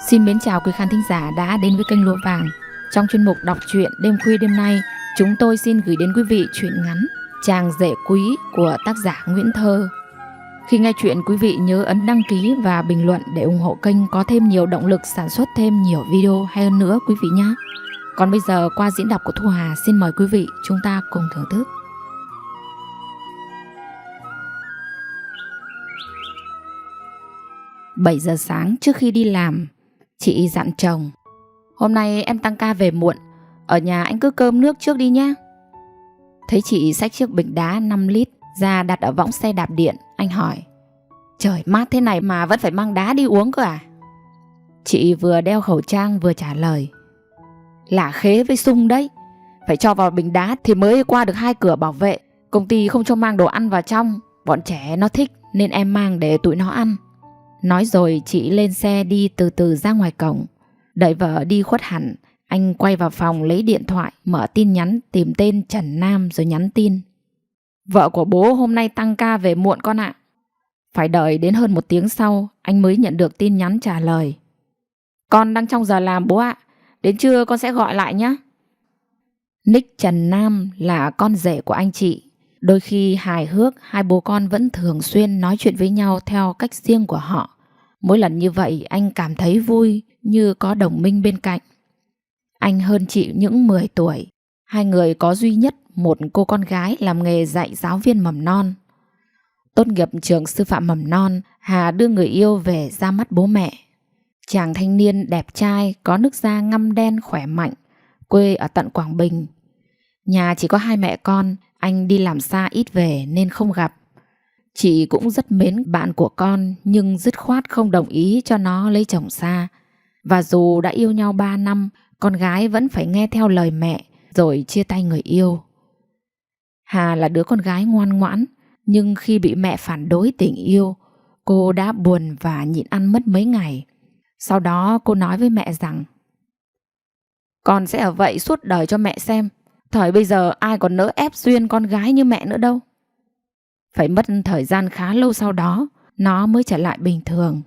Xin mến chào quý khán thính giả đã đến với kênh Lúa Vàng. Trong chuyên mục đọc truyện đêm khuya đêm nay, chúng tôi xin gửi đến quý vị truyện ngắn Chàng rể quý của tác giả Nguyễn Thơ. Khi nghe chuyện, quý vị nhớ ấn đăng ký và bình luận để ủng hộ kênh có thêm nhiều động lực sản xuất thêm nhiều video hay hơn nữa quý vị nhé. Còn bây giờ qua diễn đọc của Thu Hà, xin mời quý vị chúng ta cùng thưởng thức. Bảy giờ sáng trước khi đi làm, chị dặn chồng: "Hôm nay em tăng ca về muộn, ở nhà anh cứ cơm nước trước đi nhé." Thấy chị xách chiếc bình đá 5 lít ra đặt ở võng xe đạp điện, anh hỏi: "Trời mát thế này mà vẫn phải mang đá đi uống cơ à?" Chị vừa đeo khẩu trang vừa trả lời: "Lạ khế với sung đấy, phải cho vào bình đá thì mới qua được 2 cửa bảo vệ. Công ty không cho mang đồ ăn vào trong, bọn trẻ nó thích nên em mang để tụi nó ăn." Nói rồi chị lên xe đi từ từ ra ngoài cổng. Đợi vợ đi khuất hẳn, anh quay vào phòng lấy điện thoại, mở tin nhắn tìm tên Trần Nam rồi nhắn tin: "Vợ của bố hôm nay tăng ca về muộn con ạ." Phải đợi đến hơn 1 tiếng sau, anh mới nhận được tin nhắn trả lời: "Con đang trong giờ làm bố ạ, đến trưa con sẽ gọi lại nhé." Nick Trần Nam là con rể của anh chị. Đôi khi hài hước, hai bố con vẫn thường xuyên nói chuyện với nhau theo cách riêng của họ. Mỗi lần như vậy anh cảm thấy vui, như có đồng minh bên cạnh. Anh hơn chị những 10 tuổi. Hai người có duy nhất một cô con gái làm nghề dạy giáo viên mầm non. Tốt nghiệp trường sư phạm mầm non, Hà đưa người yêu về ra mắt bố mẹ. Chàng thanh niên đẹp trai, có nước da ngăm đen khỏe mạnh, quê ở tận Quảng Bình. Nhà chỉ có 2 mẹ con, anh đi làm xa ít về nên không gặp. Chị cũng rất mến bạn của con nhưng dứt khoát không đồng ý cho nó lấy chồng xa. Và dù đã yêu nhau 3 năm, con gái vẫn phải nghe theo lời mẹ rồi chia tay người yêu. Hà là đứa con gái ngoan ngoãn, nhưng khi bị mẹ phản đối tình yêu, cô đã buồn và nhịn ăn mất mấy ngày. Sau đó cô nói với mẹ rằng: "Con sẽ ở vậy suốt đời cho mẹ xem. Thời bây giờ ai còn nỡ ép duyên con gái như mẹ nữa đâu." Phải mất thời gian khá lâu sau đó, nó mới trở lại bình thường.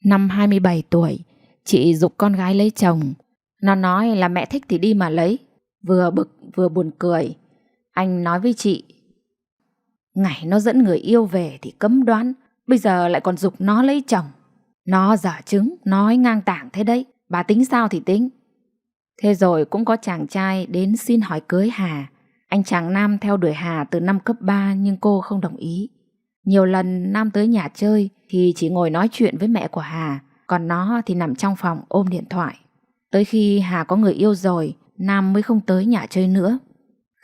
Năm 27 tuổi, chị giục con gái lấy chồng. Nó nói là mẹ thích thì đi mà lấy. Vừa bực vừa buồn cười, anh nói với chị: "Ngày nó dẫn người yêu về thì cấm đoán, bây giờ lại còn giục nó lấy chồng. Nó dở chứng, nói ngang tảng thế đấy, bà tính sao thì tính." Thế rồi cũng có chàng trai đến xin hỏi cưới Hà. Anh chàng Nam theo đuổi Hà từ năm cấp 3 nhưng cô không đồng ý. Nhiều lần Nam tới nhà chơi thì chỉ ngồi nói chuyện với mẹ của Hà, còn nó thì nằm trong phòng ôm điện thoại. Tới khi Hà có người yêu rồi, Nam mới không tới nhà chơi nữa.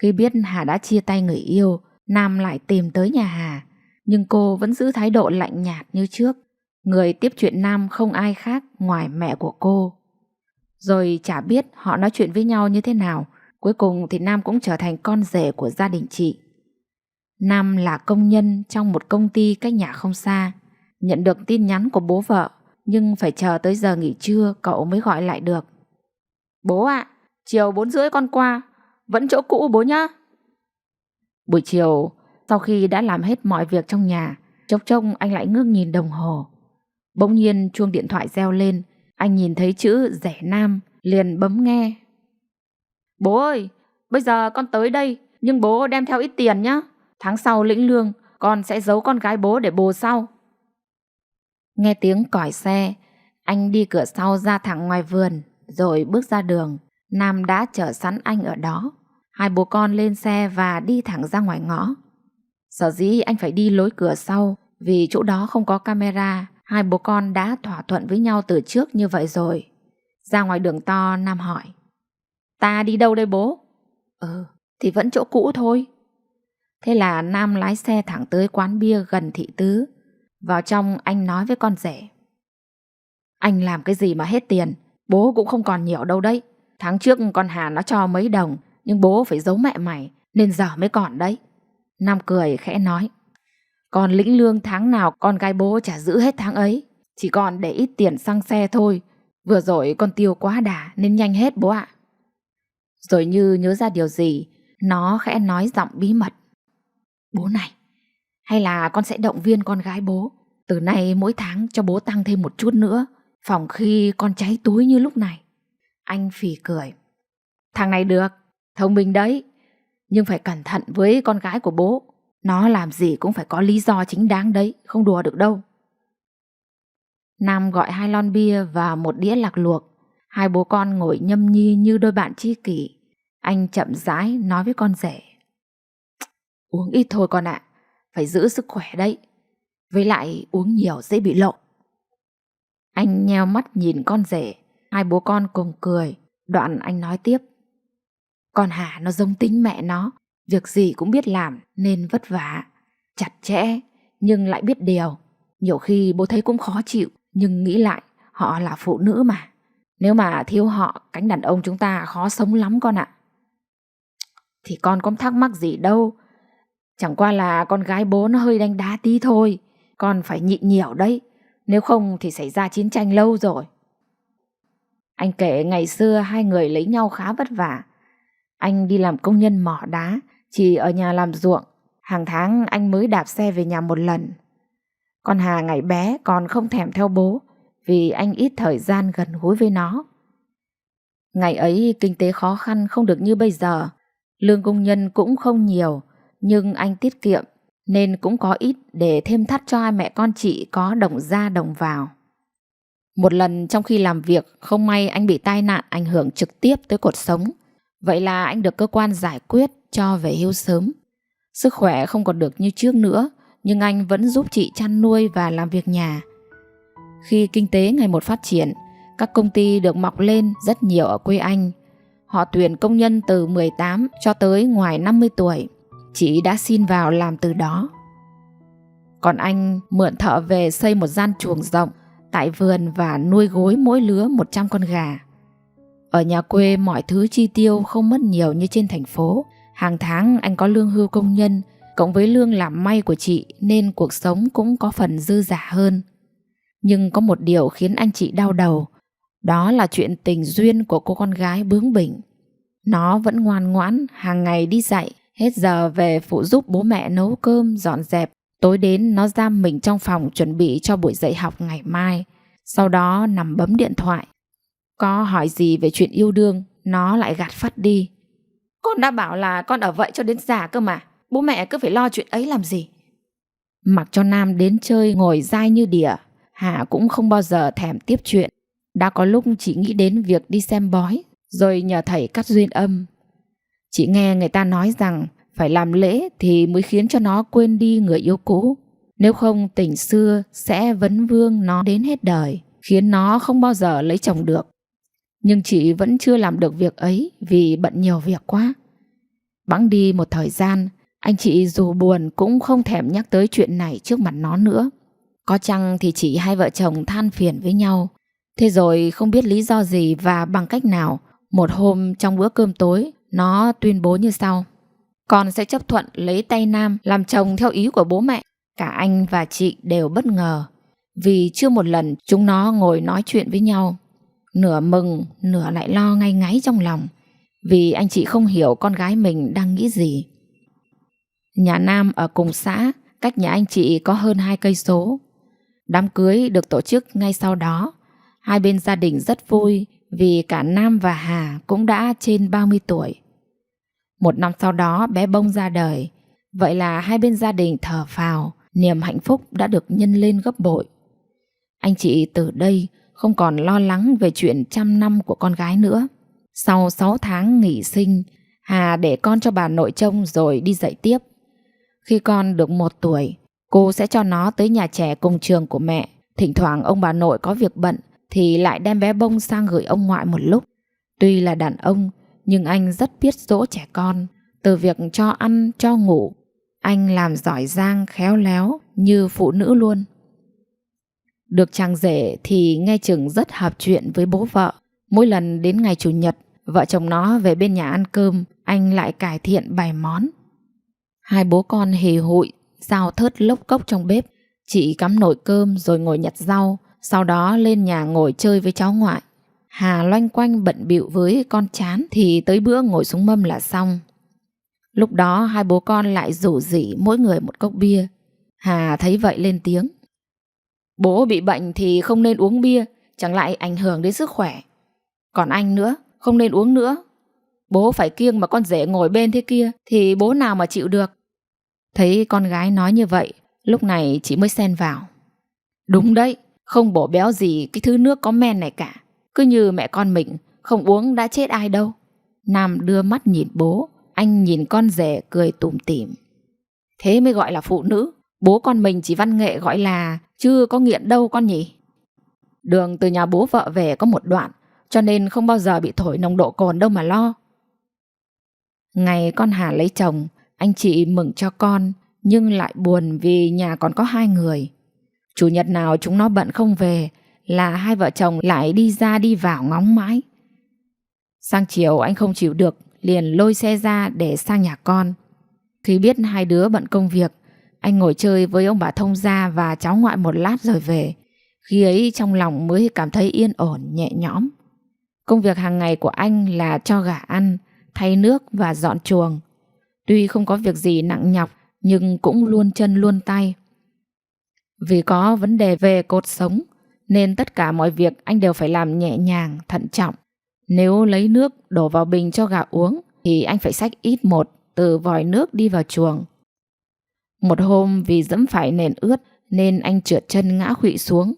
Khi biết Hà đã chia tay người yêu, Nam lại tìm tới nhà Hà, nhưng cô vẫn giữ thái độ lạnh nhạt như trước. Người tiếp chuyện Nam không ai khác ngoài mẹ của cô. Rồi chả biết họ nói chuyện với nhau như thế nào. Cuối cùng thì Nam cũng trở thành con rể của gia đình chị. Nam là công nhân trong một công ty cách nhà không xa. Nhận được tin nhắn của bố vợ, nhưng phải chờ tới giờ nghỉ trưa cậu mới gọi lại được. "Bố ạ, chiều 4:30 con qua, vẫn chỗ cũ bố nhá." Buổi chiều, sau khi đã làm hết mọi việc trong nhà, chốc chốc anh lại ngước nhìn đồng hồ. Bỗng nhiên chuông điện thoại reo lên. Anh nhìn thấy chữ rể Nam, liền bấm nghe. "Bố ơi, bây giờ con tới đây, nhưng bố đem theo ít tiền nhé. Tháng sau lĩnh lương, con sẽ giấu con gái bố để bồ sau." Nghe tiếng còi xe, anh đi cửa sau ra thẳng ngoài vườn, rồi bước ra đường. Nam đã chờ sẵn anh ở đó. Hai bố con lên xe và đi thẳng ra ngoài ngõ. Sở dĩ anh phải đi lối cửa sau vì chỗ đó không có camera. Hai bố con đã thỏa thuận với nhau từ trước như vậy rồi. Ra ngoài đường to, Nam hỏi: "Ta đi đâu đây bố?" Thì vẫn chỗ cũ thôi." Thế là Nam lái xe thẳng tới quán bia gần thị tứ. Vào trong anh nói với con rể: "Anh làm cái gì mà hết tiền, bố cũng không còn nhiều đâu đấy. Tháng trước con Hà nó cho mấy đồng, nhưng bố phải giấu mẹ mày nên giờ mới còn đấy." Nam cười khẽ nói: "Con lĩnh lương tháng nào con gái bố trả giữ hết tháng ấy, chỉ còn để ít tiền xăng xe thôi. Vừa rồi con tiêu quá đà nên nhanh hết bố ạ." Rồi như nhớ ra điều gì, nó khẽ nói giọng bí mật: "Bố này, hay là con sẽ động viên con gái bố, từ nay mỗi tháng cho bố tăng thêm một chút nữa, Phòng khi con cháy túi như lúc này. Anh phì cười. Thằng này được, thông minh đấy. Nhưng phải cẩn thận với con gái của bố. Nó làm gì cũng phải có lý do chính đáng đấy, không đùa được đâu. Nam gọi 2 lon bia và 1 đĩa lạc luộc. Hai bố con ngồi nhâm nhi như đôi bạn tri kỷ. Anh chậm rãi nói với con rể. Uống ít thôi con ạ, phải giữ sức khỏe đấy. Với lại uống nhiều dễ bị lộ. Anh nheo mắt nhìn con rể. Hai bố con cùng cười. Đoạn anh nói tiếp. Con Hà nó giống tính mẹ nó. Việc gì cũng biết làm nên vất vả, chặt chẽ nhưng lại biết điều. Nhiều khi bố thấy cũng khó chịu, nhưng nghĩ lại họ là phụ nữ mà. Nếu mà thiếu họ, cánh đàn ông chúng ta khó sống lắm con ạ. Thì con có thắc mắc gì đâu. Chẳng qua là con gái bố nó hơi đánh đá tí thôi. Con phải nhịn nhiều đấy. Nếu không thì xảy ra chiến tranh lâu rồi. Anh kể ngày xưa hai người lấy nhau khá vất vả. Anh đi làm công nhân mỏ đá, chỉ ở nhà làm ruộng. Hàng tháng anh mới đạp xe về nhà 1 lần. Con Hà ngày bé còn không thèm theo bố, vì anh ít thời gian gần gũi với nó. Ngày ấy kinh tế khó khăn không được như bây giờ. Lương công nhân cũng không nhiều, nhưng anh tiết kiệm nên cũng có ít để thêm thắt cho hai mẹ con chị có đồng ra đồng vào. Một lần trong khi làm việc, không may anh bị tai nạn ảnh hưởng trực tiếp tới cột sống. Vậy là anh được cơ quan giải quyết cho về hưu sớm. Sức khỏe không còn được như trước nữa, nhưng anh vẫn giúp chị chăn nuôi và làm việc nhà. Khi kinh tế ngày một phát triển, các công ty được mọc lên rất nhiều ở quê anh. Họ tuyển công nhân từ 18 cho tới ngoài 50 tuổi. Chị đã xin vào làm từ đó. Còn anh mượn thợ về xây một gian chuồng rộng tại vườn và nuôi gối mỗi lứa 100 con gà. Ở nhà quê mọi thứ chi tiêu không mất nhiều như trên thành phố. Hàng tháng anh có lương hưu công nhân cộng với lương làm may của chị nên cuộc sống cũng có phần dư dả hơn. Nhưng có một điều khiến anh chị đau đầu. Đó là chuyện tình duyên của cô con gái bướng bỉnh. Nó vẫn ngoan ngoãn hàng ngày đi dạy, hết giờ về phụ giúp bố mẹ nấu cơm, dọn dẹp. Tối đến nó giam mình trong phòng chuẩn bị cho buổi dạy học ngày mai. Sau đó nằm bấm điện thoại. Có hỏi gì về chuyện yêu đương, nó lại gạt phắt đi. Con đã bảo là con ở vậy cho đến già cơ mà. Bố mẹ cứ phải lo chuyện ấy làm gì. Mặc cho Nam đến chơi ngồi dai như đỉa, Hà cũng không bao giờ thèm tiếp chuyện. Đã có lúc chị nghĩ đến việc đi xem bói, rồi nhờ thầy cắt duyên âm. Chị nghe người ta nói rằng phải làm lễ thì mới khiến cho nó quên đi người yêu cũ. Nếu không tình xưa sẽ vấn vương nó đến hết đời, khiến nó không bao giờ lấy chồng được. Nhưng chị vẫn chưa làm được việc ấy vì bận nhiều việc quá. Bẵng đi một thời gian, anh chị dù buồn cũng không thèm nhắc tới chuyện này trước mặt nó nữa. Có chăng thì chỉ hai vợ chồng than phiền với nhau. Thế rồi không biết lý do gì và bằng cách nào, một hôm trong bữa cơm tối, nó tuyên bố như sau. Con sẽ chấp thuận lấy tay Nam làm chồng theo ý của bố mẹ. Cả anh và chị đều bất ngờ, vì chưa một lần chúng nó ngồi nói chuyện với nhau. Nửa mừng, nửa lại lo ngay ngáy trong lòng, vì anh chị không hiểu con gái mình đang nghĩ gì. Nhà Nam ở cùng xã, cách nhà anh chị có hơn 2 cây số. Đám cưới được tổ chức ngay sau đó. Hai bên gia đình rất vui vì cả Nam và Hà cũng đã trên 30 tuổi. 1 năm sau đó bé Bông ra đời. Vậy là hai bên gia đình thở phào, niềm hạnh phúc đã được nhân lên gấp bội. Anh chị từ đây không còn lo lắng về chuyện chăm năm của con gái nữa. Sau 6 tháng nghỉ sinh, Hà để con cho bà nội trông rồi đi dạy tiếp. Khi con được 1 tuổi, cô sẽ cho nó tới nhà trẻ cùng trường của mẹ. Thỉnh thoảng ông bà nội có việc bận thì lại đem bé Bông sang gửi ông ngoại một lúc. Tuy là đàn ông, nhưng anh rất biết dỗ trẻ con. Từ việc cho ăn, cho ngủ, anh làm giỏi giang, khéo léo như phụ nữ luôn. Được chàng rể thì nghe chừng rất hợp chuyện với bố vợ. Mỗi lần đến ngày chủ nhật, vợ chồng nó về bên nhà ăn cơm, anh lại cải thiện bày món. Hai bố con hì hụi, rau thớt lốc cốc trong bếp. Chị cắm nồi cơm rồi ngồi nhặt rau, sau đó lên nhà ngồi chơi với cháu ngoại. Hà loanh quanh bận bịu với con chán thì tới bữa ngồi xuống mâm là xong. Lúc đó hai bố con lại rủ rỉ mỗi người 1 cốc bia. Hà thấy vậy lên tiếng. Bố bị bệnh thì không nên uống bia, chẳng lại ảnh hưởng đến sức khỏe. Còn anh nữa, không nên uống nữa. Bố phải kiêng mà con rể ngồi bên thế kia thì bố nào mà chịu được. Thấy con gái nói như vậy, lúc này chị mới xen vào. Đúng đấy, không bổ béo gì cái thứ nước có men này cả. Cứ như mẹ con mình, không uống đã chết ai đâu. Nam đưa mắt nhìn bố, anh nhìn con rể cười tủm tỉm. Thế mới gọi là phụ nữ. Bố con mình chỉ văn nghệ gọi là, chứ có nghiện đâu con nhỉ. Đường từ nhà bố vợ về có một đoạn, cho nên không bao giờ bị thổi nồng độ cồn đâu mà lo. Ngày con Hà lấy chồng, anh chị mừng cho con, nhưng lại buồn vì nhà còn có 2 người. Chủ nhật nào chúng nó bận không về là hai vợ chồng lại đi ra đi vào ngóng mãi. Sang chiều anh không chịu được, liền lôi xe ra để sang nhà con. Khi biết hai đứa bận công việc, anh ngồi chơi với ông bà thông gia và cháu ngoại một lát rồi về. Khi ấy trong lòng mới cảm thấy yên ổn nhẹ nhõm. Công việc hàng ngày của anh là cho gà ăn, thay nước và dọn chuồng. Tuy không có việc gì nặng nhọc nhưng cũng luôn chân luôn tay. Vì có vấn đề về cột sống nên tất cả mọi việc anh đều phải làm nhẹ nhàng, thận trọng. Nếu lấy nước đổ vào bình cho gà uống thì anh phải xách ít một từ vòi nước đi vào chuồng. Một hôm vì dẫm phải nền ướt nên anh trượt chân ngã khuỵu xuống.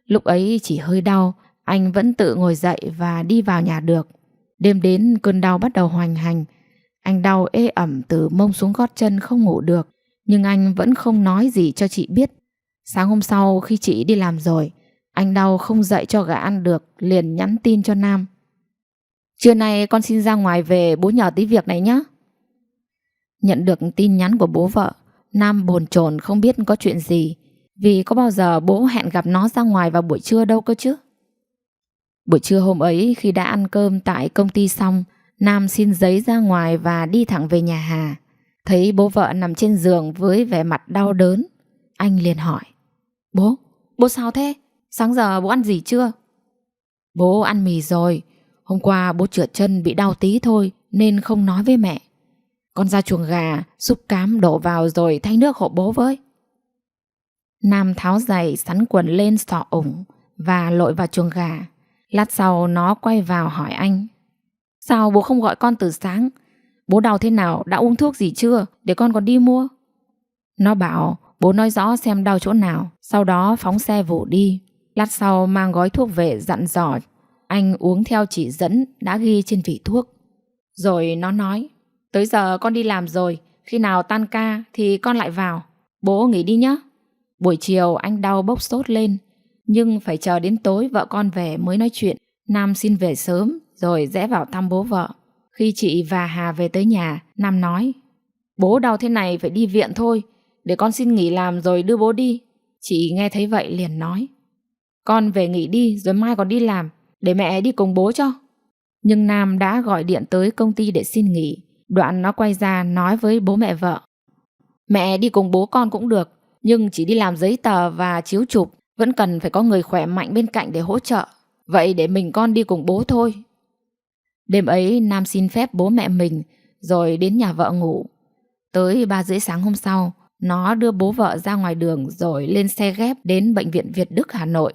Lúc ấy chỉ hơi đau, anh vẫn tự ngồi dậy và đi vào nhà được. Đêm đến cơn đau bắt đầu hoành hành. Anh đau ê ẩm từ mông xuống gót chân không ngủ được, nhưng anh vẫn không nói gì cho chị biết. Sáng hôm sau khi chị đi làm rồi, anh đau không dậy cho gà ăn được, liền nhắn tin cho Nam. Trưa nay con xin ra ngoài về, bố nhờ tí việc này nhé. Nhận được tin nhắn của bố vợ, Nam bồn chồn không biết có chuyện gì, vì có bao giờ bố hẹn gặp nó ra ngoài vào buổi trưa đâu cơ chứ. Buổi trưa hôm ấy khi đã ăn cơm tại công ty xong, Nam xin giấy ra ngoài và đi thẳng về nhà Hà. Thấy bố vợ nằm trên giường với vẻ mặt đau đớn, anh liền hỏi. Bố sao thế? Sáng giờ bố ăn gì chưa? Bố ăn mì rồi. Hôm qua bố trượt chân bị đau tí thôi nên không nói với mẹ. Con ra chuồng gà xúc cám đổ vào rồi thay nước hộ bố với. Nam tháo giày sắn quần lên xỏ ủng và lội vào chuồng gà. Lát sau nó quay vào hỏi anh. Sao bố không gọi con từ sáng? Bố đau thế nào, đã uống thuốc gì chưa, để con còn đi mua? Nó bảo bố nói rõ xem đau chỗ nào, sau đó phóng xe vụt đi. Lát sau mang gói thuốc về dặn dò anh uống theo chỉ dẫn đã ghi trên vỉ thuốc. Rồi nó nói, tới giờ con đi làm rồi, khi nào tan ca thì con lại vào. Bố nghỉ đi nhé. Buổi chiều anh đau bốc sốt lên, nhưng phải chờ đến tối vợ con về mới nói chuyện. Nam xin về sớm rồi rẽ vào thăm bố vợ. Khi chị và Hà về tới nhà, Nam nói, bố đau thế này phải đi viện thôi, để con xin nghỉ làm rồi đưa bố đi. Chị nghe thấy vậy liền nói, con về nghỉ đi rồi mai còn đi làm, để mẹ đi cùng bố cho. Nhưng Nam đã gọi điện tới công ty để xin nghỉ. Đoạn nó quay ra nói với bố mẹ vợ, mẹ đi cùng bố con cũng được, nhưng chỉ đi làm giấy tờ và chiếu chụp, vẫn cần phải có người khỏe mạnh bên cạnh để hỗ trợ. Vậy để mình con đi cùng bố thôi. Đêm ấy Nam xin phép bố mẹ mình rồi đến nhà vợ ngủ. Tới 3 rưỡi sáng hôm sau, nó đưa bố vợ ra ngoài đường rồi lên xe ghép đến bệnh viện Việt Đức Hà Nội.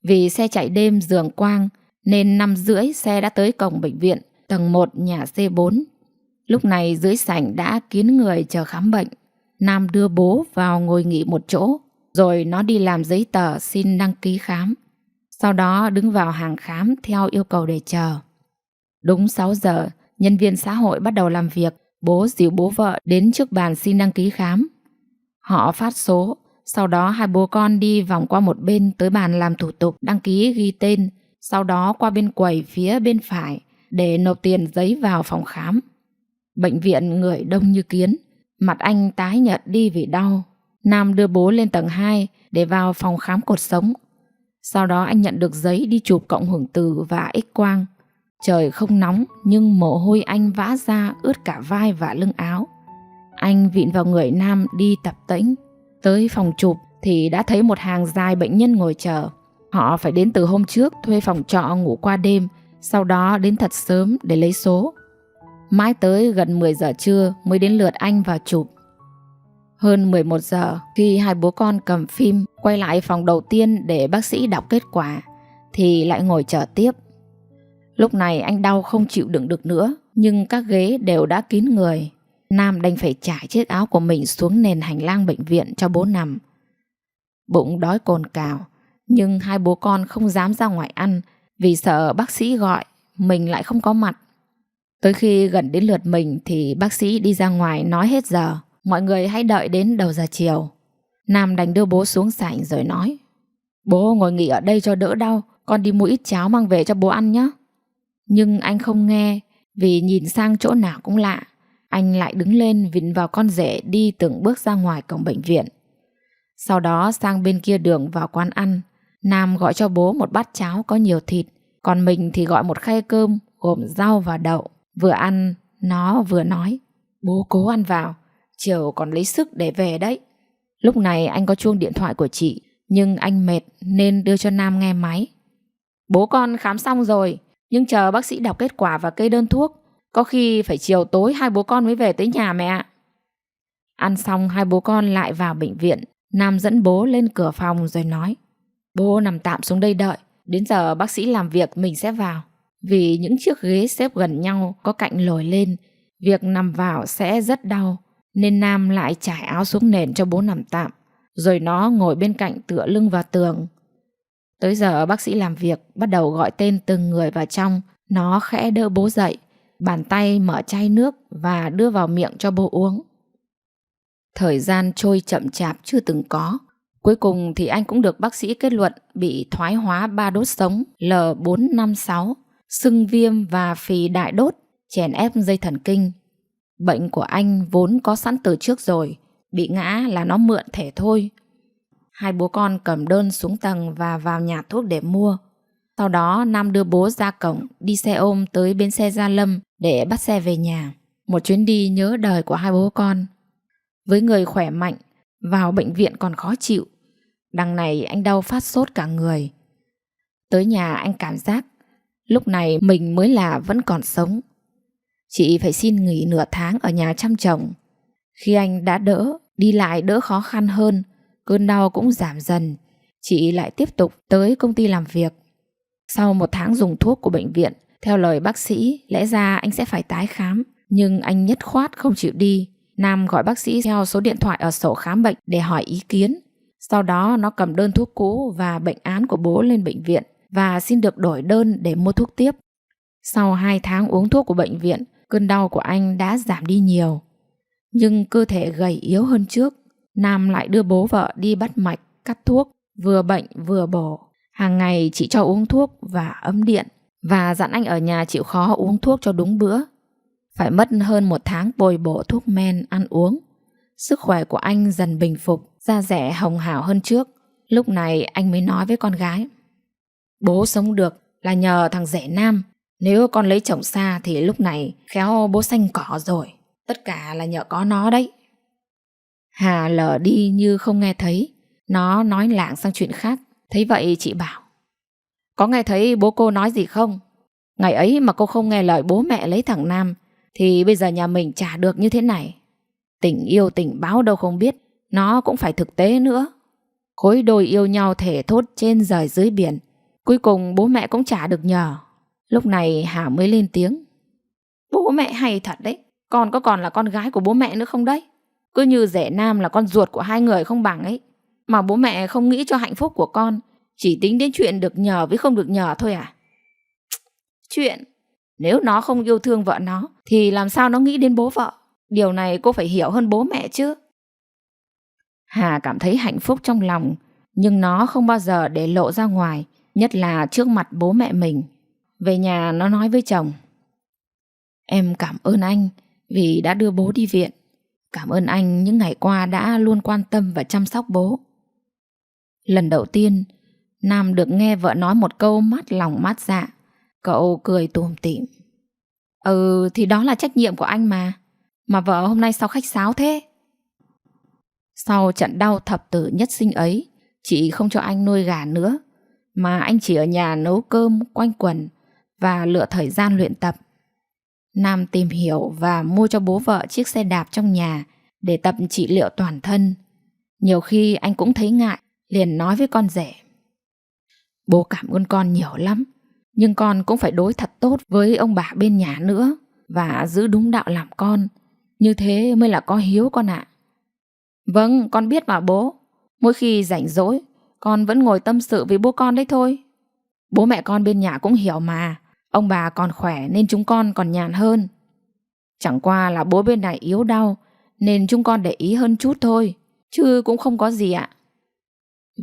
Vì xe chạy đêm giường quang nên 5 rưỡi xe đã tới cổng bệnh viện tầng 1 nhà C4. Lúc này dưới sảnh đã kín người chờ khám bệnh. Nam đưa bố vào ngồi nghỉ một chỗ, rồi nó đi làm giấy tờ xin đăng ký khám. Sau đó đứng vào hàng khám theo yêu cầu để chờ. Đúng 6 giờ, nhân viên xã hội bắt đầu làm việc. Bố dìu bố vợ đến trước bàn xin đăng ký khám. Họ phát số, sau đó hai bố con đi vòng qua một bên tới bàn làm thủ tục đăng ký ghi tên, sau đó qua bên quầy phía bên phải để nộp tiền giấy vào phòng khám. Bệnh viện người đông như kiến, mặt anh tái nhợt đi vì đau. Nam đưa bố lên tầng 2 để vào phòng khám cột sống. Sau đó anh nhận được giấy đi chụp cộng hưởng từ và X-quang. Trời không nóng nhưng mồ hôi anh vã ra ướt cả vai và lưng áo. Anh vịn vào người Nam đi tập tễnh. Tới phòng chụp thì đã thấy một hàng dài bệnh nhân ngồi chờ. Họ phải đến từ hôm trước thuê phòng trọ ngủ qua đêm, sau đó đến thật sớm để lấy số. Mãi tới gần 10 giờ trưa mới đến lượt anh vào chụp. Hơn 11 giờ khi hai bố con cầm phim quay lại phòng đầu tiên để bác sĩ đọc kết quả, thì lại ngồi chờ tiếp. Lúc này anh đau không chịu đựng được nữa, nhưng các ghế đều đã kín người. Nam đành phải trải chiếc áo của mình xuống nền hành lang bệnh viện cho bố nằm. Bụng đói cồn cào, nhưng hai bố con không dám ra ngoài ăn vì sợ bác sĩ gọi, mình lại không có mặt. Tới khi gần đến lượt mình thì bác sĩ đi ra ngoài nói hết giờ, mọi người hãy đợi đến đầu giờ chiều. Nam đành đưa bố xuống sảnh rồi nói: Bố ngồi nghỉ ở đây cho đỡ đau, con đi mua ít cháo mang về cho bố ăn nhé. Nhưng anh không nghe, vì nhìn sang chỗ nào cũng lạ. Anh lại đứng lên vịn vào con rể đi từng bước ra ngoài cổng bệnh viện. Sau đó sang bên kia đường vào quán ăn. Nam gọi cho bố một bát cháo có nhiều thịt, còn mình thì gọi một khay cơm gồm rau và đậu. Vừa ăn, nó vừa nói: Bố cố ăn vào, chiều còn lấy sức để về đấy. Lúc này anh có chuông điện thoại của chị, nhưng anh mệt nên đưa cho Nam nghe máy. Bố con khám xong rồi, nhưng chờ bác sĩ đọc kết quả và kê đơn thuốc. Có khi phải chiều tối hai bố con mới về tới nhà mẹ ạ. Ăn xong hai bố con lại vào bệnh viện. Nam dẫn bố lên cửa phòng rồi nói: Bố nằm tạm xuống đây đợi, đến giờ bác sĩ làm việc mình sẽ vào. Vì những chiếc ghế xếp gần nhau có cạnh lồi lên, việc nằm vào sẽ rất đau, nên Nam lại trải áo xuống nền cho bố nằm tạm, rồi nó ngồi bên cạnh tựa lưng vào tường. Tới giờ bác sĩ làm việc bắt đầu gọi tên từng người vào trong. Nó khẽ đỡ bố dậy, bàn tay mở chai nước và đưa vào miệng cho bố uống. Thời gian trôi chậm chạp chưa từng có. Cuối cùng thì anh cũng được bác sĩ kết luận bị thoái hóa 3 đốt sống L456, sưng viêm và phì đại đốt, chèn ép dây thần kinh. Bệnh của anh vốn có sẵn từ trước rồi, bị ngã là nó mượn thể thôi. Hai bố con cầm đơn xuống tầng và vào nhà thuốc để mua. Sau đó Nam đưa bố ra cổng, đi xe ôm tới bến xe Gia Lâm để bắt xe về nhà. Một chuyến đi nhớ đời của hai bố con. Với người khỏe mạnh, vào bệnh viện còn khó chịu. Đằng này anh đau phát sốt cả người. Tới nhà anh cảm giác lúc này mình mới là vẫn còn sống. Chị phải xin nghỉ nửa tháng ở nhà chăm chồng. Khi anh đã đỡ, đi lại đỡ khó khăn hơn, cơn đau cũng giảm dần, chị lại tiếp tục tới công ty làm việc. Sau 1 tháng dùng thuốc của bệnh viện, theo lời bác sĩ, lẽ ra anh sẽ phải tái khám, nhưng anh nhất khoát không chịu đi. Nam gọi bác sĩ theo số điện thoại ở sổ khám bệnh để hỏi ý kiến. Sau đó nó cầm đơn thuốc cũ và bệnh án của bố lên bệnh viện và xin được đổi đơn để mua thuốc tiếp. Sau 2 tháng uống thuốc của bệnh viện, cơn đau của anh đã giảm đi nhiều, nhưng cơ thể gầy yếu hơn trước. Nam lại đưa bố vợ đi bắt mạch, cắt thuốc, vừa bệnh vừa bổ. Hàng ngày chị cho uống thuốc và ấm điện, và dặn anh ở nhà chịu khó uống thuốc cho đúng bữa. Phải mất hơn 1 tháng bồi bổ thuốc men, ăn uống. Sức khỏe của anh dần bình phục, da dẻ hồng hào hơn trước. Lúc này anh mới nói với con gái: Bố sống được là nhờ thằng rể Nam. Nếu con lấy chồng xa thì lúc này khéo bố xanh cỏ rồi. Tất cả là nhờ có nó đấy. Hà lờ đi như không nghe thấy. Nó nói lảng sang chuyện khác. Thấy vậy chị bảo: Có nghe thấy bố cô nói gì không? Ngày ấy mà cô không nghe lời bố mẹ lấy thằng Nam thì bây giờ nhà mình chả được như thế này. Tình yêu tình báo đâu không biết, nó cũng phải thực tế nữa. Khối đôi yêu nhau thể thốt trên rời dưới biển, cuối cùng bố mẹ cũng chả được nhờ. Lúc này Hà mới lên tiếng: Bố mẹ hay thật đấy. Con có còn là con gái của bố mẹ nữa không đấy? Cứ như rể Nam là con ruột của hai người không bằng ấy. Mà bố mẹ không nghĩ cho hạnh phúc của con, chỉ tính đến chuyện được nhờ với không được nhờ thôi à? Chuyện nếu nó không yêu thương vợ nó thì làm sao nó nghĩ đến bố vợ? Điều này cô phải hiểu hơn bố mẹ chứ. Hà cảm thấy hạnh phúc trong lòng, nhưng nó không bao giờ để lộ ra ngoài, nhất là trước mặt bố mẹ mình. Về nhà nó nói với chồng: Em cảm ơn anh vì đã đưa bố đi viện. Cảm ơn anh những ngày qua đã luôn quan tâm và chăm sóc bố. Lần đầu tiên Nam được nghe vợ nói một câu mát lòng mát dạ. Cậu cười tủm tỉm: Thì đó là trách nhiệm của anh mà. Mà vợ hôm nay sao khách sáo thế? Sau trận đau thập tử nhất sinh ấy, chị không cho anh nuôi gà nữa, mà anh chỉ ở nhà nấu cơm, quanh quần và lựa thời gian luyện tập. Nam tìm hiểu và mua cho bố vợ chiếc xe đạp trong nhà để tập trị liệu toàn thân. Nhiều khi anh cũng thấy ngại, liền nói với con rể: Bố cảm ơn con nhiều lắm, nhưng con cũng phải đối thật tốt với ông bà bên nhà nữa và giữ đúng đạo làm con. Như thế mới là có hiếu con ạ. Vâng, con biết mà bố. Mỗi khi rảnh rỗi, con vẫn ngồi tâm sự với bố con đấy thôi. Bố mẹ con bên nhà cũng hiểu mà. Ông bà còn khỏe nên chúng con còn nhàn hơn. Chẳng qua là bố bên này yếu đau nên chúng con để ý hơn chút thôi, chứ cũng không có gì ạ.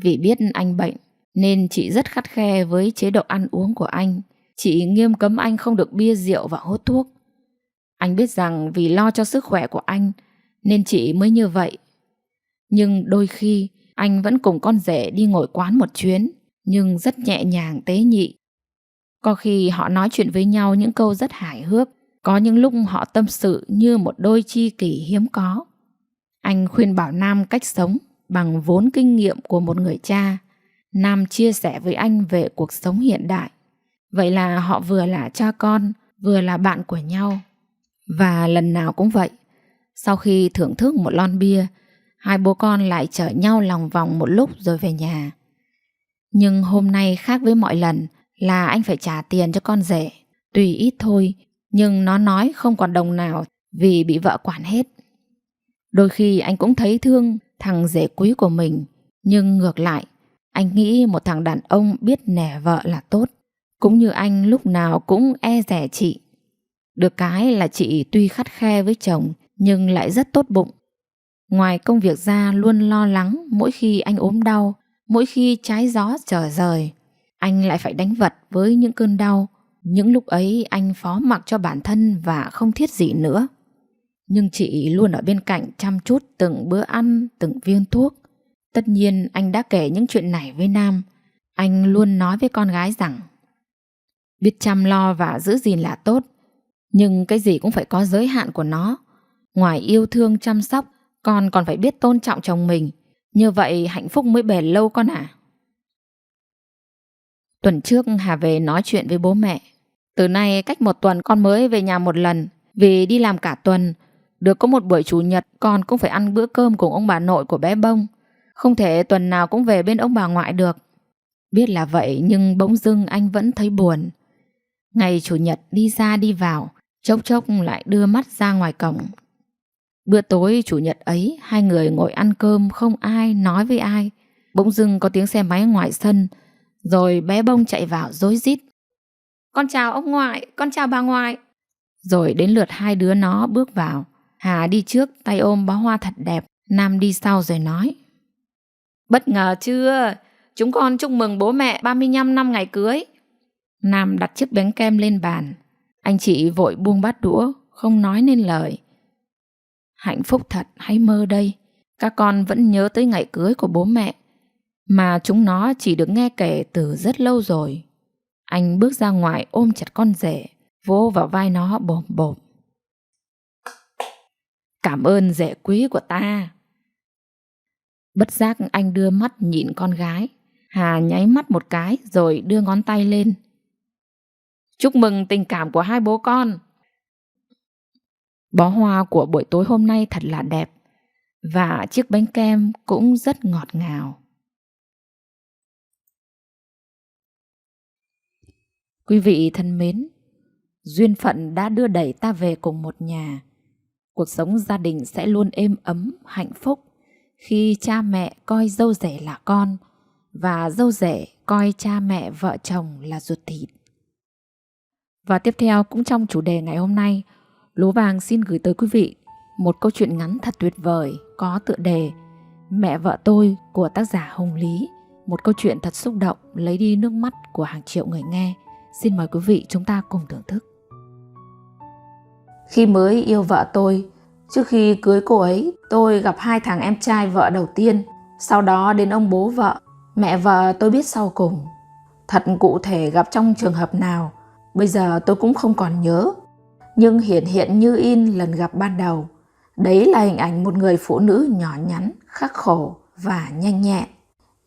Vì biết anh bệnh nên chị rất khắt khe với chế độ ăn uống của anh. Chị nghiêm cấm anh không được bia rượu và hút thuốc. Anh biết rằng vì lo cho sức khỏe của anh nên chị mới như vậy. Nhưng đôi khi anh vẫn cùng con rể đi ngồi quán một chuyến, nhưng rất nhẹ nhàng tế nhị. Có khi họ nói chuyện với nhau những câu rất hài hước, có những lúc họ tâm sự như một đôi tri kỷ hiếm có. Anh khuyên bảo Nam cách sống bằng vốn kinh nghiệm của một người cha. Nam chia sẻ với anh về cuộc sống hiện đại. Vậy là họ vừa là cha con, vừa là bạn của nhau. Và lần nào cũng vậy, sau khi thưởng thức một lon bia, hai bố con lại chở nhau lòng vòng một lúc rồi về nhà. Nhưng hôm nay khác với mọi lần là anh phải trả tiền cho con rể. Tuy ít thôi, nhưng nó nói không còn đồng nào vì bị vợ quản hết. Đôi khi anh cũng thấy thương thằng rể quý của mình, nhưng ngược lại, anh nghĩ một thằng đàn ông biết nể vợ là tốt. Cũng như anh lúc nào cũng e dè chị. Được cái là chị tuy khắt khe với chồng nhưng lại rất tốt bụng. Ngoài công việc ra luôn lo lắng mỗi khi anh ốm đau, mỗi khi trái gió trở rời. Anh lại phải đánh vật với những cơn đau. Những lúc ấy anh phó mặc cho bản thân và không thiết gì nữa. Nhưng chị luôn ở bên cạnh chăm chút từng bữa ăn, từng viên thuốc. Tất nhiên anh đã kể những chuyện này với Nam. Anh luôn nói với con gái rằng biết chăm lo và giữ gìn là tốt, nhưng cái gì cũng phải có giới hạn của nó. Ngoài yêu thương chăm sóc, con còn phải biết tôn trọng chồng mình. Như vậy hạnh phúc mới bền lâu con à. Tuần trước Hà về nói chuyện với bố mẹ. Từ nay cách 1 tuần con mới về nhà một lần. Vì đi làm cả tuần, được có một buổi chủ nhật con cũng phải ăn bữa cơm cùng ông bà nội của bé Bông. Không thể tuần nào cũng về bên ông bà ngoại được. Biết là vậy nhưng bỗng dưng anh vẫn thấy buồn. Ngày chủ nhật đi ra đi vào, chốc chốc lại đưa mắt ra ngoài cổng. Bữa tối chủ nhật ấy, hai người ngồi ăn cơm không ai nói với ai. Bỗng dưng có tiếng xe máy ngoài sân, rồi bé Bông chạy vào rối rít. Con chào ông ngoại, con chào bà ngoại. Rồi đến lượt hai đứa nó bước vào. Hà đi trước tay ôm bó hoa thật đẹp, Nam đi sau rồi nói. Bất ngờ chưa? Chúng con chúc mừng bố mẹ 35 năm ngày cưới. Nam đặt chiếc bánh kem lên bàn. Anh chị vội buông bát đũa, không nói nên lời. Hạnh phúc thật hay mơ đây? Các con vẫn nhớ tới ngày cưới của bố mẹ, mà chúng nó chỉ được nghe kể từ rất lâu rồi. Anh bước ra ngoài ôm chặt con rể, vỗ vào vai nó bồm bồm. Cảm ơn rể quý của ta. Bất giác anh đưa mắt nhìn con gái. Hà nháy mắt một cái rồi đưa ngón tay lên. Chúc mừng tình cảm của hai bố con. Bó hoa của buổi tối hôm nay thật là đẹp, và chiếc bánh kem cũng rất ngọt ngào. Quý vị thân mến, duyên phận đã đưa đẩy ta về cùng một nhà. Cuộc sống gia đình sẽ luôn êm ấm, hạnh phúc khi cha mẹ coi dâu rể là con và dâu rể coi cha mẹ vợ chồng là ruột thịt. Và tiếp theo cũng trong chủ đề ngày hôm nay, Lúa Vàng xin gửi tới quý vị một câu chuyện ngắn thật tuyệt vời có tựa đề Mẹ vợ tôi của tác giả Hồng Lý. Một câu chuyện thật xúc động, lấy đi nước mắt của hàng triệu người nghe. Xin mời quý vị chúng ta cùng thưởng thức. Khi mới yêu vợ tôi, trước khi cưới cô ấy, tôi gặp 2 thằng em trai vợ đầu tiên. Sau đó đến ông bố vợ, mẹ vợ tôi biết sau cùng. Thật cụ thể gặp trong trường hợp nào, bây giờ tôi cũng không còn nhớ. Nhưng hiển hiện như in lần gặp ban đầu. Đấy là hình ảnh một người phụ nữ nhỏ nhắn, khắc khổ và nhanh nhẹn.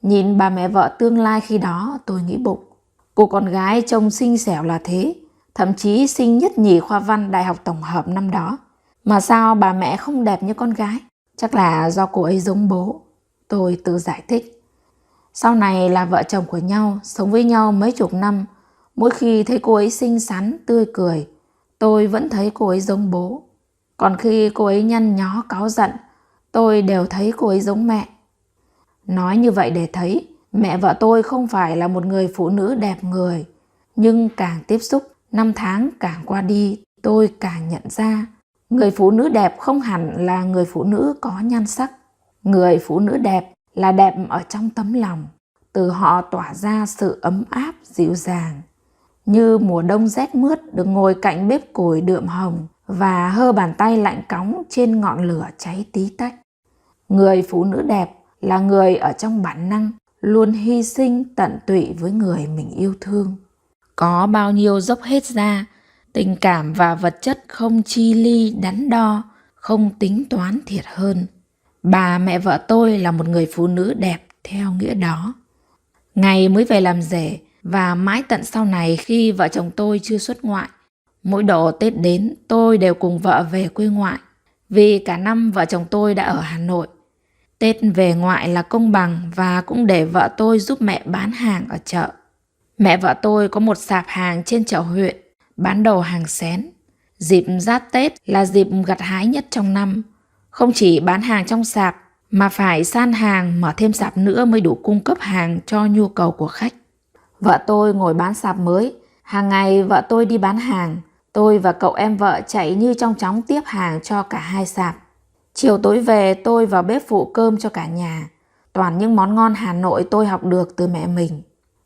Nhìn bà mẹ vợ tương lai khi đó, tôi nghĩ bụng. Cô con gái trông xinh xẻo là thế, thậm chí xinh nhất nhì khoa văn Đại học Tổng hợp năm đó. Mà sao bà mẹ không đẹp như con gái? Chắc là do cô ấy giống bố. Tôi tự giải thích. Sau này là vợ chồng của nhau, sống với nhau mấy chục năm. Mỗi khi thấy cô ấy xinh xắn, tươi cười, tôi vẫn thấy cô ấy giống bố. Còn khi cô ấy nhăn nhó cáu giận, tôi đều thấy cô ấy giống mẹ. Nói như vậy để thấy, mẹ vợ tôi không phải là một người phụ nữ đẹp người. Nhưng càng tiếp xúc, năm tháng càng qua đi, tôi càng nhận ra, người phụ nữ đẹp không hẳn là người phụ nữ có nhan sắc. Người phụ nữ đẹp là đẹp ở trong tấm lòng. Từ họ tỏa ra sự ấm áp, dịu dàng. Như mùa đông rét mướt được ngồi cạnh bếp củi đượm hồng và hơ bàn tay lạnh cóng trên ngọn lửa cháy tí tách. Người phụ nữ đẹp là người ở trong bản năng luôn hy sinh tận tụy với người mình yêu thương. Có bao nhiêu dốc hết ra, tình cảm và vật chất không chi ly đắn đo, không tính toán thiệt hơn. Bà mẹ vợ tôi là một người phụ nữ đẹp theo nghĩa đó. Ngày mới về làm rể và mãi tận sau này khi vợ chồng tôi chưa xuất ngoại, mỗi độ Tết đến tôi đều cùng vợ về quê ngoại. Vì cả năm vợ chồng tôi đã ở Hà Nội. Tết về ngoại là công bằng và cũng để vợ tôi giúp mẹ bán hàng ở chợ. Mẹ vợ tôi có một sạp hàng trên chợ huyện, bán đồ hàng xén. Dịp Giáp Tết là dịp gặt hái nhất trong năm. Không chỉ bán hàng trong sạp mà phải san hàng mở thêm sạp nữa mới đủ cung cấp hàng cho nhu cầu của khách. Vợ tôi ngồi bán sạp mới, hàng ngày vợ tôi đi bán hàng. Tôi và cậu em vợ chạy như trong chóng tiếp hàng cho cả hai sạp. Chiều tối về tôi vào bếp phụ cơm cho cả nhà. Toàn những món ngon Hà Nội tôi học được từ mẹ mình.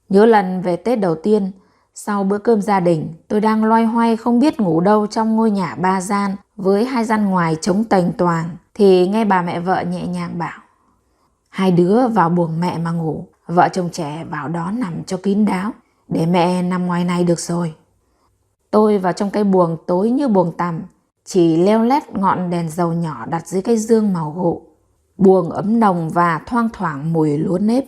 Nhớ lần về Tết đầu tiên, sau bữa cơm gia đình, tôi đang loay hoay không biết ngủ đâu trong ngôi nhà 3 gian với 2 gian ngoài trống tành toàng, thì nghe bà mẹ vợ nhẹ nhàng bảo: hai đứa vào buồng mẹ mà ngủ, vợ chồng trẻ vào đó nằm cho kín đáo, để mẹ nằm ngoài này được rồi. Tôi vào trong cái buồng tối như buồng tằm, chỉ leo lét ngọn đèn dầu nhỏ đặt dưới cái giường màu gỗ. Buồng ấm nồng và thoang thoảng mùi lúa nếp.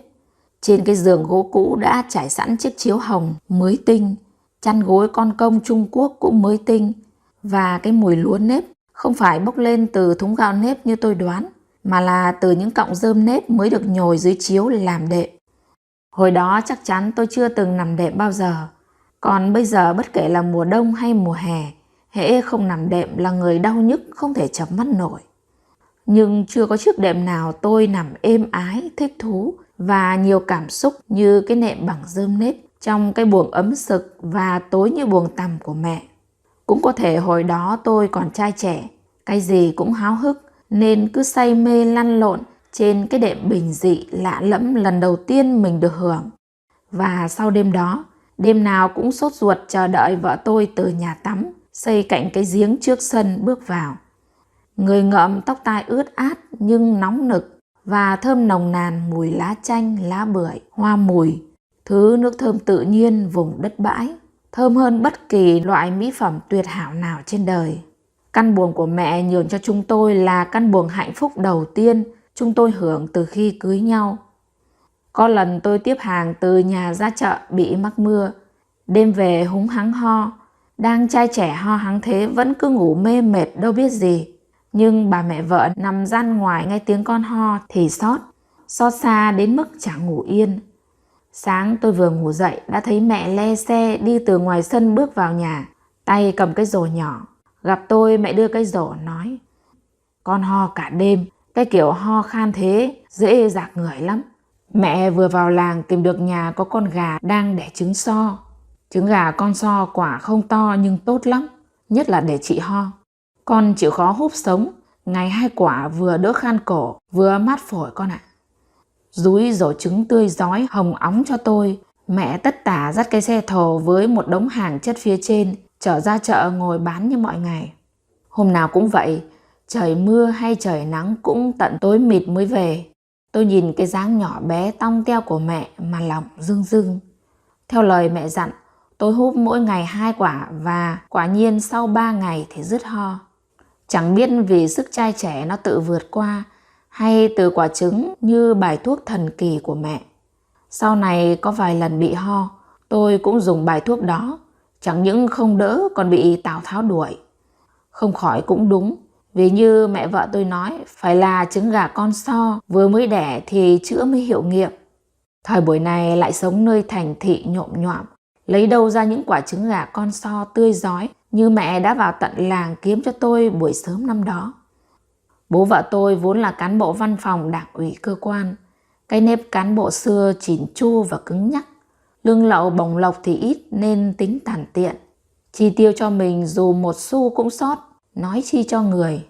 Trên cái giường gỗ cũ đã trải sẵn chiếc chiếu hồng mới tinh, chăn gối con công Trung Quốc cũng mới tinh. Và cái mùi lúa nếp không phải bốc lên từ thúng gạo nếp như tôi đoán, mà là từ những cọng rơm nếp mới được nhồi dưới chiếu làm đệm. Hồi đó chắc chắn tôi chưa từng nằm đệm bao giờ. Còn bây giờ bất kể là mùa đông hay mùa hè, hễ không nằm đệm là người đau nhức không thể chợp mắt nổi. Nhưng chưa có chiếc đệm nào tôi nằm êm ái, thích thú và nhiều cảm xúc như cái nệm bằng rơm nếp trong cái buồng ấm sực và tối như buồng tằm của mẹ. Cũng có thể hồi đó tôi còn trai trẻ, cái gì cũng háo hức nên cứ say mê lăn lộn trên cái đệm bình dị lạ lẫm lần đầu tiên mình được hưởng. Và sau đêm đó, đêm nào cũng sốt ruột chờ đợi vợ tôi từ nhà tắm, xây cạnh cái giếng trước sân bước vào. Người ngợm tóc tai ướt át nhưng nóng nực và thơm nồng nàn mùi lá chanh, lá bưởi, hoa mùi, thứ nước thơm tự nhiên vùng đất bãi, thơm hơn bất kỳ loại mỹ phẩm tuyệt hảo nào trên đời. Căn buồng của mẹ nhường cho chúng tôi là căn buồng hạnh phúc đầu tiên chúng tôi hưởng từ khi cưới nhau. Có lần tôi tiếp hàng từ nhà ra chợ bị mắc mưa, đêm về húng hắng ho, đang trai trẻ ho hắng thế vẫn cứ ngủ mê mệt đâu biết gì. Nhưng bà mẹ vợ nằm gian ngoài nghe tiếng con ho thì xót xa đến mức chẳng ngủ yên. Sáng tôi vừa ngủ dậy đã thấy mẹ le xe đi từ ngoài sân bước vào nhà, tay cầm cái rổ nhỏ. Gặp tôi mẹ đưa cái rổ nói: con ho cả đêm, cái kiểu ho khan thế dễ rạc người lắm. Mẹ vừa vào làng tìm được nhà có con gà đang đẻ trứng so. Trứng gà con so quả không to nhưng tốt lắm, nhất là để trị ho. Con chịu khó húp sống, ngày 2 quả vừa đỡ khan cổ, vừa mát phổi con ạ. Dúi rổ trứng tươi rói hồng óng cho tôi, mẹ tất tả dắt cái xe thồ với một đống hàng chất phía trên, trở ra chợ ngồi bán như mọi ngày. Hôm nào cũng vậy, trời mưa hay trời nắng cũng tận tối mịt mới về. Tôi nhìn cái dáng nhỏ bé tong teo của mẹ mà lòng rưng rưng. Theo lời mẹ dặn, tôi húp mỗi ngày 2 quả và quả nhiên sau 3 ngày thì dứt ho. Chẳng biết vì sức trai trẻ nó tự vượt qua hay từ quả trứng như bài thuốc thần kỳ của mẹ. Sau này có vài lần bị ho, tôi cũng dùng bài thuốc đó. Chẳng những không đỡ còn bị Tào Tháo đuổi. Không khỏi cũng đúng, vì như mẹ vợ tôi nói, phải là trứng gà con so vừa mới đẻ thì chữa mới hiệu nghiệm. Thời buổi này lại sống nơi thành thị nhộm nhoạm, lấy đâu ra những quả trứng gà con so tươi rói như mẹ đã vào tận làng kiếm cho tôi buổi sớm năm đó. Bố vợ tôi vốn là cán bộ văn phòng đảng ủy cơ quan. Cái nếp cán bộ xưa chỉn chu và cứng nhắc. Lương lậu bổng lộc thì ít nên tính tàn tiện. Chi tiêu cho mình dù một xu cũng sót, nói chi cho người.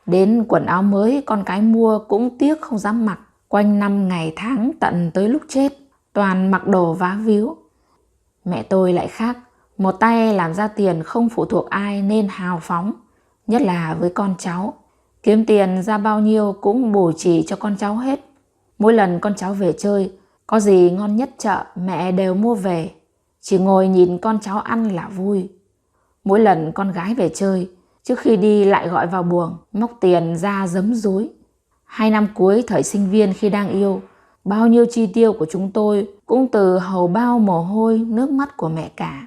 Đến quần áo mới con cái mua cũng tiếc không dám mặc. Quanh năm ngày tháng tận tới lúc chết, toàn mặc đồ vá víu. Mẹ tôi lại khác, một tay làm ra tiền không phụ thuộc ai nên hào phóng, nhất là với con cháu. Kiếm tiền ra bao nhiêu cũng bù trì cho con cháu hết. Mỗi lần con cháu về chơi, có gì ngon nhất chợ mẹ đều mua về. Chỉ ngồi nhìn con cháu ăn là vui. Mỗi lần con gái về chơi, trước khi đi lại gọi vào buồng, móc tiền ra giấm dúi. 2 năm cuối thời sinh viên khi đang yêu, bao nhiêu chi tiêu của chúng tôi cũng từ hầu bao mồ hôi nước mắt của mẹ cả.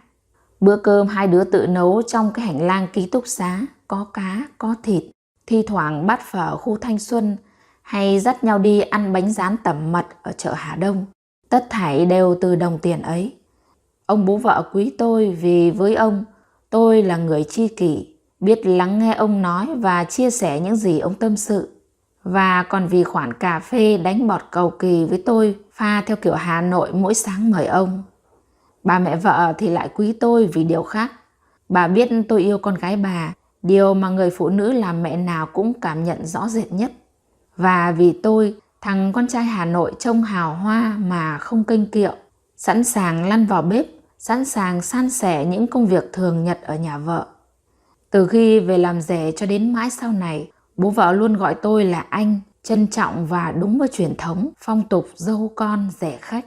Bữa cơm hai đứa tự nấu trong cái hành lang ký túc xá, có cá, có thịt. Thi thoảng bát phở khu Thanh Xuân hay dắt nhau đi ăn bánh rán tẩm mật ở chợ Hà Đông. Tất thảy đều từ đồng tiền ấy. Ông bố vợ quý tôi vì với ông, tôi là người tri kỷ, biết lắng nghe ông nói và chia sẻ những gì ông tâm sự. Và còn vì khoản cà phê đánh bọt cầu kỳ với tôi pha theo kiểu Hà Nội mỗi sáng mời ông. Bà mẹ vợ thì lại quý tôi vì điều khác. Bà biết tôi yêu con gái bà, điều mà người phụ nữ làm mẹ nào cũng cảm nhận rõ rệt nhất. Và vì tôi, thằng con trai Hà Nội trông hào hoa mà không kênh kiệu, sẵn sàng lăn vào bếp, sẵn sàng san sẻ những công việc thường nhật ở nhà vợ. Từ khi về làm rể cho đến mãi sau này, bố vợ luôn gọi tôi là anh, trân trọng và đúng với truyền thống, phong tục dâu con rể khách.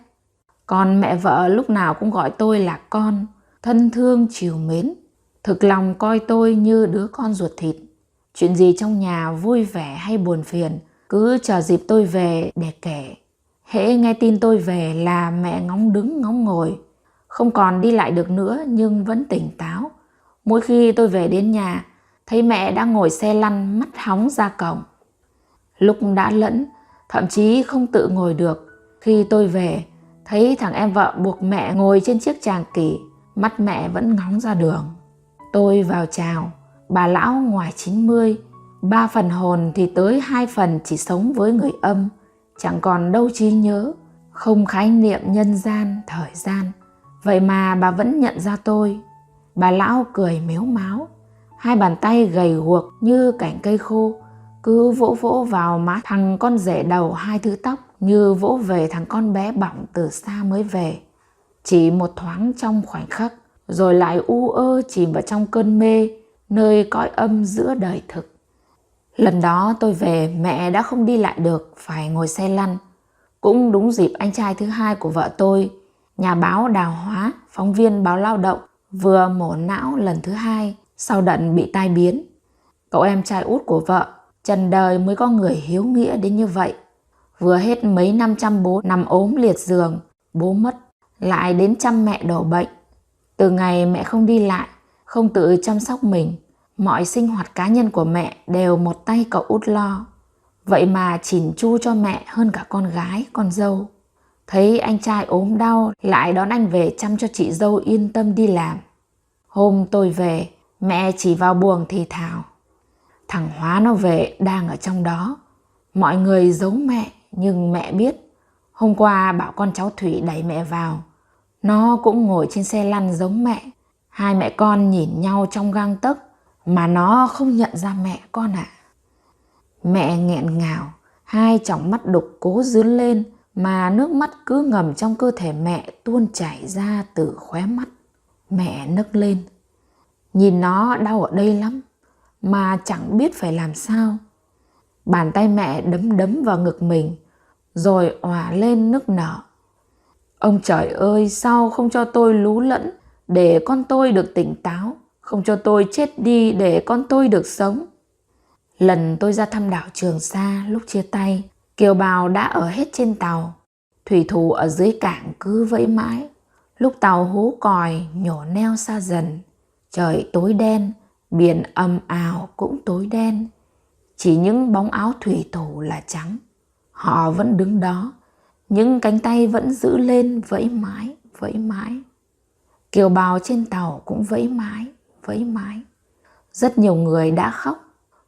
Còn mẹ vợ lúc nào cũng gọi tôi là con, thân thương trìu mến, thực lòng coi tôi như đứa con ruột thịt. Chuyện gì trong nhà vui vẻ hay buồn phiền, cứ chờ dịp tôi về để kể. Hễ nghe tin tôi về là mẹ ngóng đứng ngóng ngồi, không còn đi lại được nữa nhưng vẫn tỉnh táo. Mỗi khi tôi về đến nhà, thấy mẹ đã ngồi xe lăn mắt hóng ra cổng. Lúc đã lẫn, thậm chí không tự ngồi được. Khi tôi về, thấy thằng em vợ buộc mẹ ngồi trên chiếc tràng kỷ, mắt mẹ vẫn ngóng ra đường. Tôi vào chào, bà lão ngoài 90, 3 phần hồn thì tới 2 phần chỉ sống với người âm, chẳng còn đâu trí nhớ, không khái niệm nhân gian, thời gian. Vậy mà bà vẫn nhận ra tôi. Bà lão cười mếu máo, hai bàn tay gầy guộc như cành cây khô, cứ vỗ vỗ vào má thằng con rể đầu 2 thứ tóc như vỗ về thằng con bé bỏng từ xa mới về. Chỉ một thoáng trong khoảnh khắc, rồi lại u ơ chìm vào trong cơn mê, nơi cõi âm giữa đời thực. Lần đó tôi về mẹ đã không đi lại được, phải ngồi xe lăn. Cũng đúng dịp anh trai thứ hai của vợ tôi, nhà báo Đào Hóa, phóng viên báo Lao động, vừa mổ não lần thứ 2 sau đợt bị tai biến. Cậu em trai út của vợ, trần đời mới có người hiếu nghĩa đến như vậy. Vừa hết mấy năm chăm bố nằm ốm liệt giường, bố mất, lại đến chăm mẹ đổ bệnh. Từ ngày mẹ không đi lại, không tự chăm sóc mình, mọi sinh hoạt cá nhân của mẹ đều một tay cậu út lo. Vậy mà chỉn chu cho mẹ hơn cả con gái, con dâu. Thấy anh trai ốm đau, lại đón anh về chăm cho chị dâu yên tâm đi làm. Hôm tôi về, mẹ chỉ vào buồng thì thào: thằng Hóa nó về đang ở trong đó. Mọi người giấu mẹ, nhưng mẹ biết. Hôm qua bảo con cháu Thủy đẩy mẹ vào. Nó cũng ngồi trên xe lăn giống mẹ. Hai mẹ con nhìn nhau trong gang tấc, mà nó không nhận ra mẹ con ạ. Mẹ nghẹn ngào, hai tròng mắt đục cố dướn lên, mà nước mắt cứ ngầm trong cơ thể mẹ tuôn chảy ra từ khóe mắt. Mẹ nấc lên: nhìn nó đau ở đây lắm, mà chẳng biết phải làm sao. Bàn tay mẹ đấm đấm vào ngực mình, rồi òa lên nức nở: ông trời ơi, sao không cho tôi lú lẫn để con tôi được tỉnh táo, không cho tôi chết đi để con tôi được sống. Lần tôi ra thăm đảo Trường Sa lúc chia tay, kiều bào đã ở hết trên tàu, thủy thủ ở dưới cảng cứ vẫy mãi. Lúc tàu hú còi nhổ neo xa dần, trời tối đen, biển ầm ào cũng tối đen, chỉ những bóng áo thủy thủ là trắng. Họ vẫn đứng đó, những cánh tay vẫn giữ lên vẫy mãi, vẫy mãi. Kiều bào trên tàu cũng vẫy mãi, vẫy mãi. Rất nhiều người đã khóc.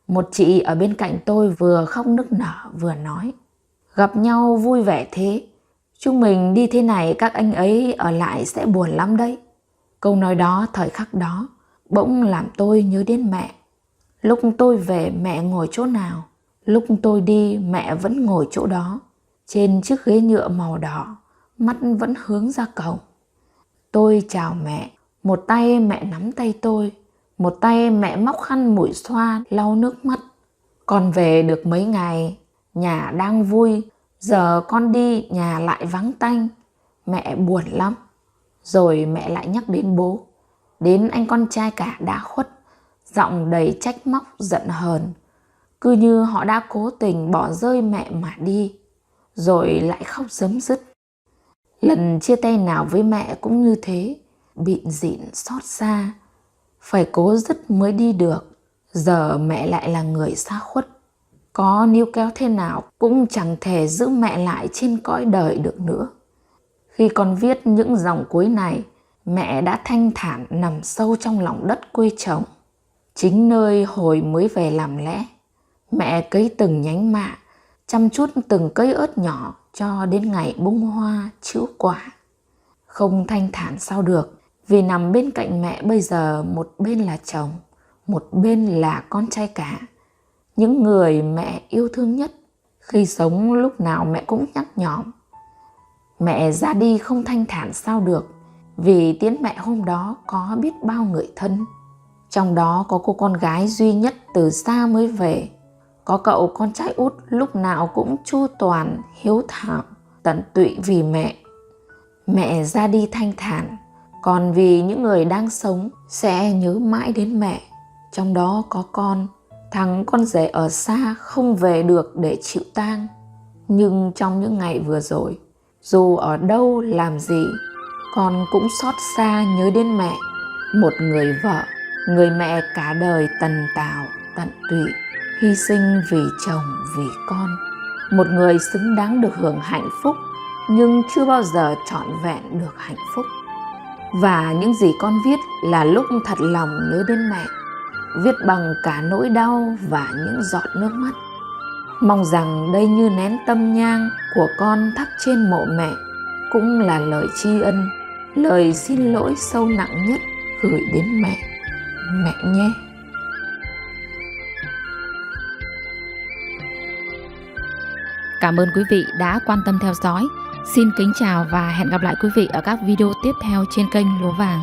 Một chị ở bên cạnh tôi vừa khóc nức nở vừa nói: gặp nhau vui vẻ thế, chúng mình đi thế này các anh ấy ở lại sẽ buồn lắm đấy. Câu nói đó thời khắc đó bỗng làm tôi nhớ đến mẹ. Lúc tôi về mẹ ngồi chỗ nào, lúc tôi đi mẹ vẫn ngồi chỗ đó, trên chiếc ghế nhựa màu đỏ, mắt vẫn hướng ra cổng. Tôi chào mẹ, một tay mẹ nắm tay tôi, một tay mẹ móc khăn mũi xoa lau nước mắt. Con về được mấy ngày, nhà đang vui, giờ con đi nhà lại vắng tanh, mẹ buồn lắm. Rồi mẹ lại nhắc đến bố, đến anh con trai cả đã khuất, giọng đầy trách móc giận hờn, cứ như họ đã cố tình bỏ rơi mẹ mà đi. Rồi lại khóc rấm rứt. Lần chia tay nào với mẹ cũng như thế, bịn dịn xót xa, phải cố dứt mới đi được. Giờ mẹ lại là người xa khuất, có níu kéo thế nào cũng chẳng thể giữ mẹ lại trên cõi đời được nữa. Khi con viết những dòng cuối này, mẹ đã thanh thản nằm sâu trong lòng đất quê chồng, chính nơi hồi mới về làm lẽ. Mẹ cấy từng nhánh mạ, chăm chút từng cây ớt nhỏ cho đến ngày bung hoa trĩu quả. Không thanh thản sao được, vì nằm bên cạnh mẹ bây giờ một bên là chồng, một bên là con trai cả, những người mẹ yêu thương nhất. Khi sống lúc nào mẹ cũng nhắc nhõm. Mẹ ra đi không thanh thản sao được, vì tiễn mẹ hôm đó có biết bao người thân. Trong đó có cô con gái duy nhất từ xa mới về, có cậu con trai út lúc nào cũng chu toàn, hiếu thảo, tận tụy vì mẹ. Mẹ ra đi thanh thản, còn vì những người đang sống sẽ nhớ mãi đến mẹ. Trong đó có con, thằng con rể ở xa không về được để chịu tang. Nhưng trong những ngày vừa rồi, dù ở đâu làm gì, con cũng xót xa nhớ đến mẹ. Một người vợ, người mẹ cả đời tần tảo, tận tụy, hy sinh vì chồng, vì con. Một người xứng đáng được hưởng hạnh phúc, nhưng chưa bao giờ trọn vẹn được hạnh phúc. Và những gì con viết là lúc thật lòng nhớ đến mẹ, viết bằng cả nỗi đau và những giọt nước mắt. Mong rằng đây như nén tâm nhang của con thắp trên mộ mẹ, cũng là lời tri ân, lời xin lỗi sâu nặng nhất gửi đến mẹ. Mẹ nhé. Cảm ơn quý vị đã quan tâm theo dõi. Xin kính chào và hẹn gặp lại quý vị ở các video tiếp theo trên kênh Lúa Vàng.